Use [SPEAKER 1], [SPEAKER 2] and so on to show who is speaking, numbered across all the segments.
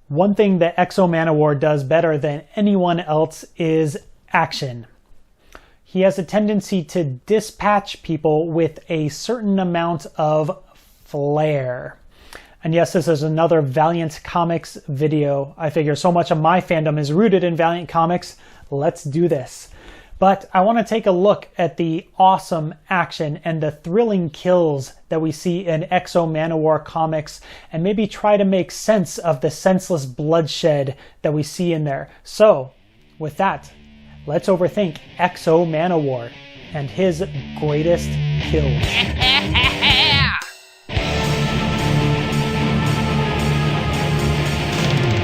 [SPEAKER 1] One thing that X-O Manowar does better than anyone else is action. He has a tendency to dispatch people with a certain amount of flair. And yes, this is another Valiant Comics video. I figure so much of my fandom is rooted in Valiant Comics. Let's do this. But I want to take a look at the awesome action and the thrilling kills that we see in X-O Manowar comics and maybe try to make sense of the senseless bloodshed that we see in there. So, with that, let's overthink X-O Manowar and his greatest kills.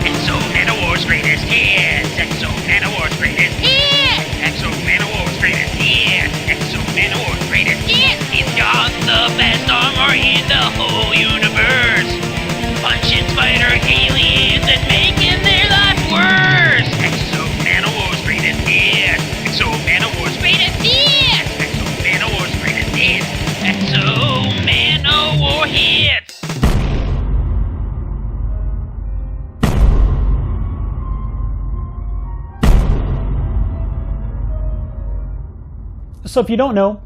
[SPEAKER 2] X-O Manowar's greatest hits! X-O Manowar's greatest hits! X-O Manowar's greatest hits! X-O Manowar's greatest hits! He's got the best armor in the whole universe! Punching spider aliens and making their life worse! X-O Manowar's greatest hits! X-O Manowar's greatest hits! X-O Manowar's greatest hits! X-O Manowar hits!
[SPEAKER 1] So if you don't know,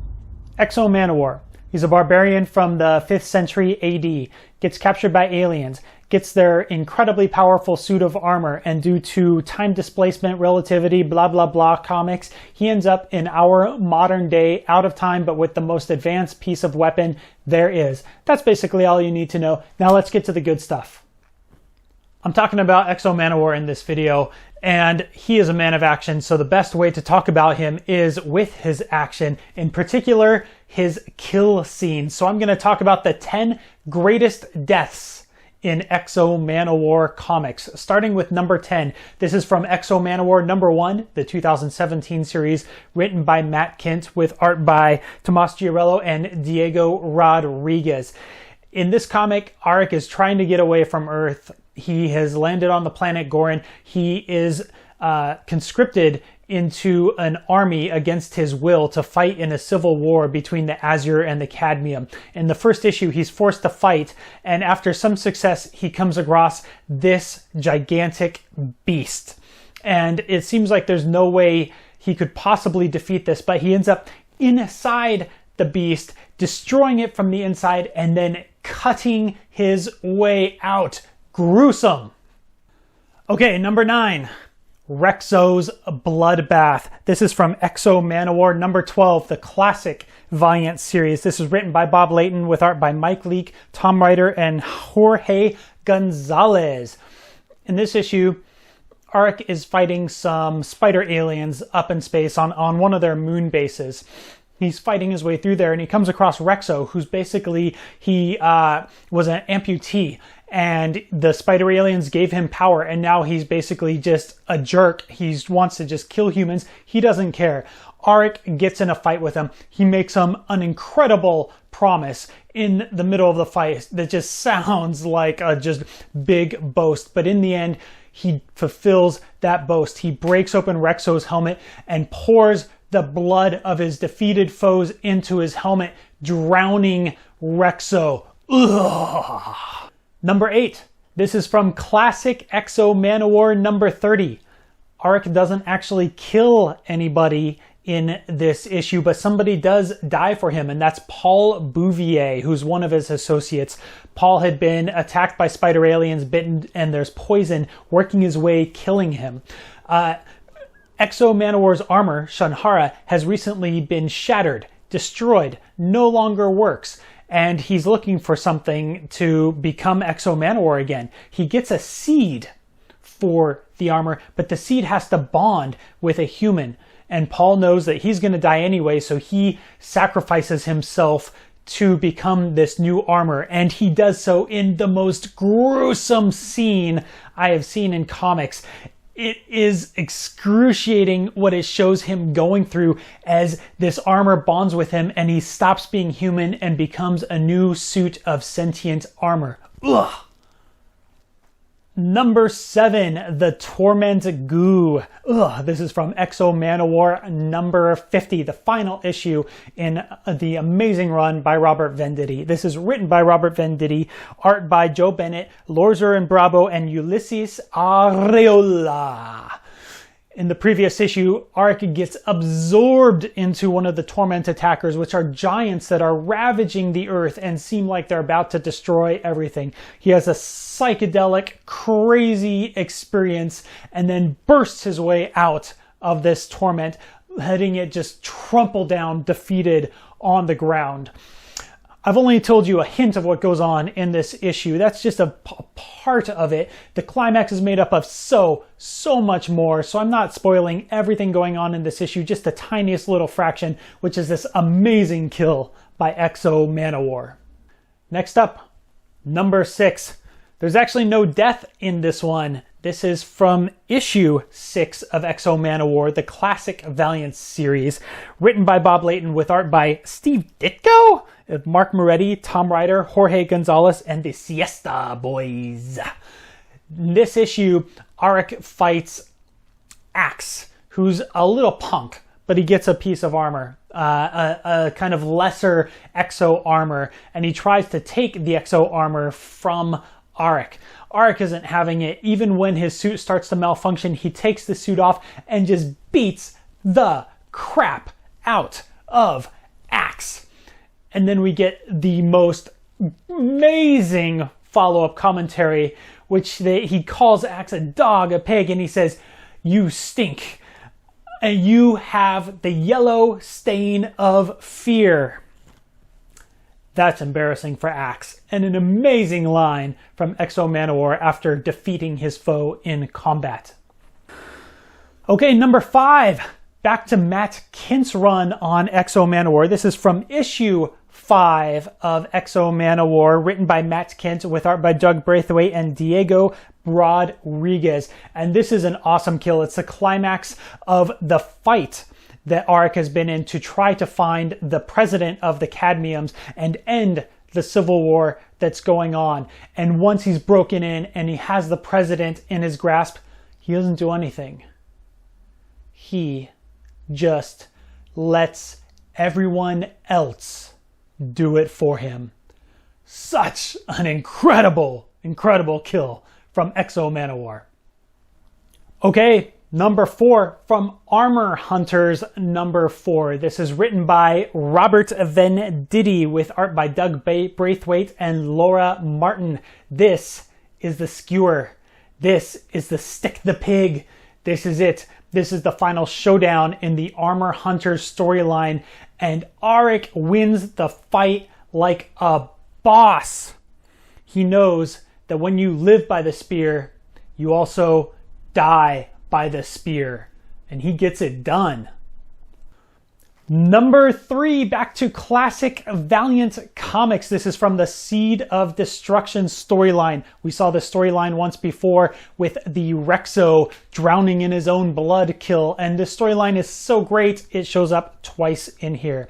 [SPEAKER 1] X-O Manowar, he's a barbarian from the 5th century AD, gets captured by aliens, gets their incredibly powerful suit of armor, and due to time displacement, relativity, blah blah blah comics, he ends up in our modern day, out of time, but with the most advanced piece of weapon there is. That's basically all you need to know. Now let's get to the good stuff. I'm talking about X-O Manowar in this video, and he is a man of action, so the best way to talk about him is with his action, in particular, his kill scenes. So I'm going to talk about the 10 greatest deaths in X-O Manowar comics, starting with number 10. This is from X-O Manowar number 1, the 2017 series, written by Matt Kindt with art by Tomas Giorello and Diego Rodriguez. In this comic, Arik is trying to get away from Earth. He has landed on the planet Gorin. He is conscripted into an army against his will to fight in a civil war between the Azure and the Cadmium. In the first issue, he's forced to fight, and after some success, he comes across this gigantic beast. And it seems like there's no way he could possibly defeat this, but he ends up inside the beast, destroying it from the inside, and then cutting his way out. Gruesome. Okay, number 9. Rexo's Bloodbath. This is from X-O Manowar number 12, the classic Valiant series. This is written by Bob Layton with art by Mike Leeke, Tom Ryder, and Jorge Gonzalez. In this issue, Arik is fighting some spider aliens up in space on one of their moon bases. He's fighting his way through there, and he comes across Rexo, who's basically, he was an amputee, and the spider aliens gave him power, and now he's basically just a jerk. He wants to just kill humans. He doesn't care. Arik gets in a fight with him. He makes him an incredible promise in the middle of the fight that just sounds like a just big boast, but in the end, he fulfills that boast. He breaks open Rexo's helmet and pours the blood of his defeated foes into his helmet, drowning Rexo. Ugh. Number 8. This is from classic X-O Manowar number 30. Arik doesn't actually kill anybody in this issue, but somebody does die for him, and that's Paul Bouvier, who's one of his associates. Paul had been attacked by spider aliens, bitten, and there's poison working his way, killing him. X-O Manowar's armor, Shanhara, has recently been shattered, destroyed, no longer works, and he's looking for something to become X-O Manowar again. He gets a seed for the armor, but the seed has to bond with a human, and Paul knows that he's going to die anyway, so he sacrifices himself to become this new armor, and he does so in the most gruesome scene I have seen in comics. It is excruciating what it shows him going through as this armor bonds with him and he stops being human and becomes a new suit of sentient armor. Ugh. Number 7, the Torment Goo. Ugh, this is from Exo Manowar number 50, the final issue in the amazing run by Robert Venditti. This is written by Robert Venditti, art by Joe Bennett, Lorzer and Bravo, and Ulysses Areola. In the previous issue, Arik gets absorbed into one of the Torment attackers, which are giants that are ravaging the earth and seem like they're about to destroy everything. He has a psychedelic, crazy experience and then bursts his way out of this torment, letting it just trample down, defeated on the ground. I've only told you a hint of what goes on in this issue. That's just a part of it. The climax is made up of so much more, so I'm not spoiling everything going on in this issue, just the tiniest little fraction, which is this amazing kill by Exo Manowar. Next up, number 6. There's actually no death in this one. This is from issue 6 of Exo Manowar, the classic Valiant series, written by Bob Layton with art by Steve Ditko, Mark Moretti, Tom Ryder, Jorge Gonzalez, and the Siesta Boys. In this issue, Arik fights Axe, who's a little punk, but he gets a piece of armor, a kind of lesser Exo armor, and he tries to take the Exo armor from Arik. Arik isn't having it. Even when his suit starts to malfunction, he takes the suit off and just beats the crap out of Axe. And then we get the most amazing follow-up commentary, which he calls Axe a dog, a pig, and he says, "You stink. And you have the yellow stain of fear." That's embarrassing for Axe, and an amazing line from Exo Manowar after defeating his foe in combat. Okay, number 5. Back to Matt Kindt's run on Exo Manowar. This is from issue 5 of Exo Manowar, written by Matt Kindt with art by Doug Braithwaite and Diego Rodriguez. And this is an awesome kill. It's the climax of the fight that Arik has been in to try to find the president of the Cadmiums and end the civil war that's going on. And once he's broken in and he has the president in his grasp, he doesn't do anything. He just lets everyone else do it for him. Such an incredible kill from Exo Manowar. Okay, number 4 from Armor Hunters number 4. This is written by Robert Venditti with art by Doug Braithwaite and Laura Martin. This is the skewer. This is the stick the pig. This is it. This is the final showdown in the Armor Hunters storyline, and Arik wins the fight like a boss. He knows that when you live by the spear, you also die by the spear, and he gets it done. Number 3, back to classic Valiant Comics. This is from the Seed of Destruction storyline. We saw the storyline once before with the Rexo drowning in his own blood kill, and this storyline is so great it shows up twice in here.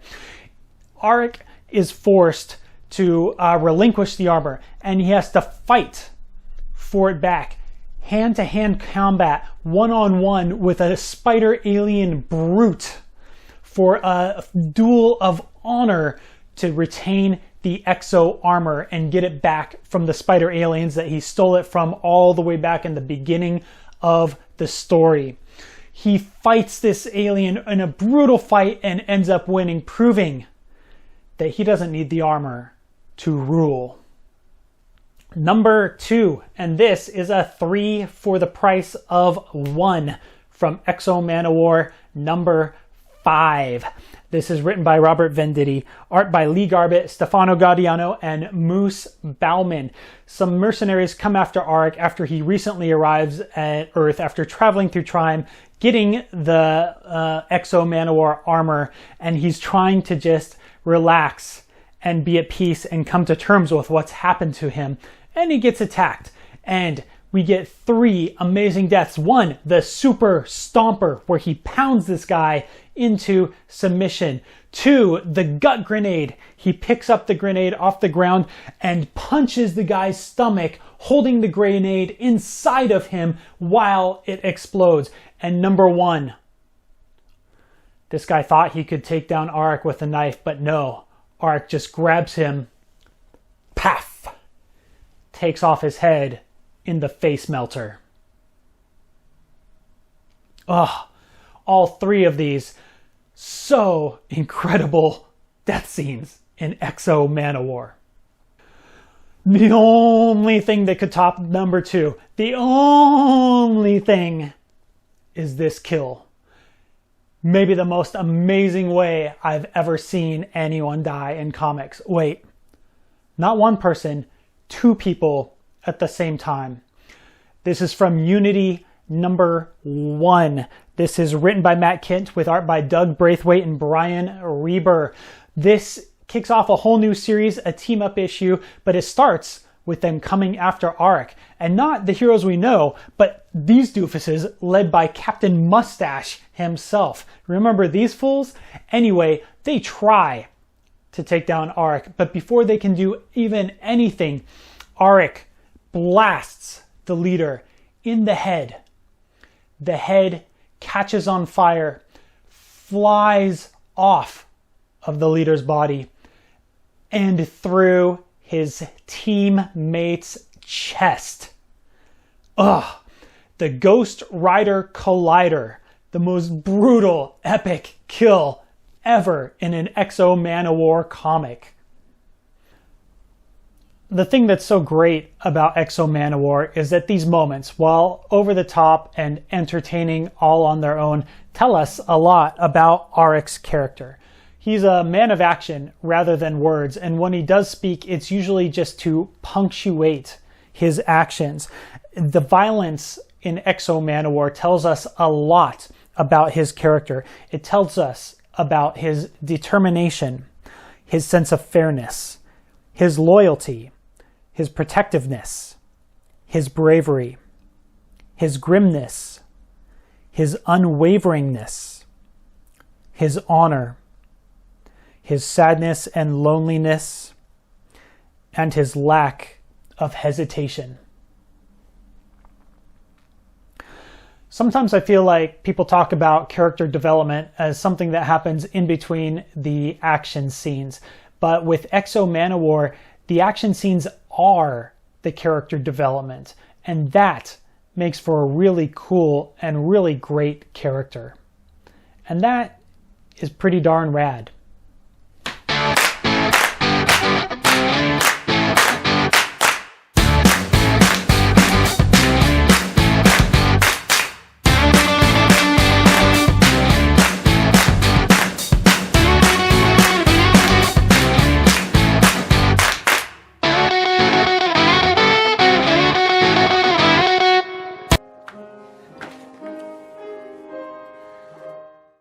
[SPEAKER 1] Arik is forced to relinquish the armor, and he has to fight for it back. Hand-to-hand combat, one-on-one with a spider alien brute for a duel of honor to retain the Exo armor and get it back from the spider aliens that he stole it from all the way back in the beginning of the story. He fights this alien in a brutal fight and ends up winning, proving that he doesn't need the armor to rule. Number 2, and this is a 3 for the price of 1 from Exo Manowar number 5. This is written by Robert Venditti, art by Lee Garbett, Stefano Gaudiano, and Moose Bauman. Some mercenaries come after Arik after he recently arrives at Earth after traveling through time, getting the Exo Manowar armor, and he's trying to just relax and be at peace and come to terms with what's happened to him. And he gets attacked, and we get 3 amazing deaths. 1, the super stomper, where he pounds this guy into submission. 2, the gut grenade. He picks up the grenade off the ground and punches the guy's stomach, holding the grenade inside of him while it explodes. And number 1, this guy thought he could take down Auric with a knife, but no. Auric just grabs him, paf, takes off his head in the face melter. Ugh, all 3 of these so incredible death scenes in X-O Manowar. The only thing that could top number 2, the only thing, is this kill. Maybe the most amazing way I've ever seen anyone die in comics. Wait, not one person, 2 people at the same time. This is from Unity number 1. This is written by Matt Kindt with art by Doug Braithwaite and Brian Reber. This kicks off a whole new series, a team-up issue, but it starts with them coming after Auric. And not the heroes we know, but these doofuses led by Captain Mustache himself. Remember these fools? Anyway, they try to take down Auric, but before they can do even anything, Auric blasts the leader in the head. The head catches on fire, flies off of the leader's body and through his teammate's chest. Ugh, the Ghost Rider Collider, the most brutal, epic kill ever in an X-O Manowar comic. The thing that's so great about X-O Manowar is that these moments, while over the top and entertaining all on their own, tell us a lot about Auric's character. He's a man of action rather than words, and when he does speak, it's usually just to punctuate his actions. The violence in X-O Manowar tells us a lot about his character. It tells us about his determination, his sense of fairness, his loyalty, his protectiveness, his bravery, his grimness, his unwaveringness, his honor, his sadness and loneliness, and his lack of hesitation. Sometimes I feel like people talk about character development as something that happens in between the action scenes. But with X-O Manowar, the action scenes are the character development. And that makes for a really cool and really great character. And that is pretty darn rad.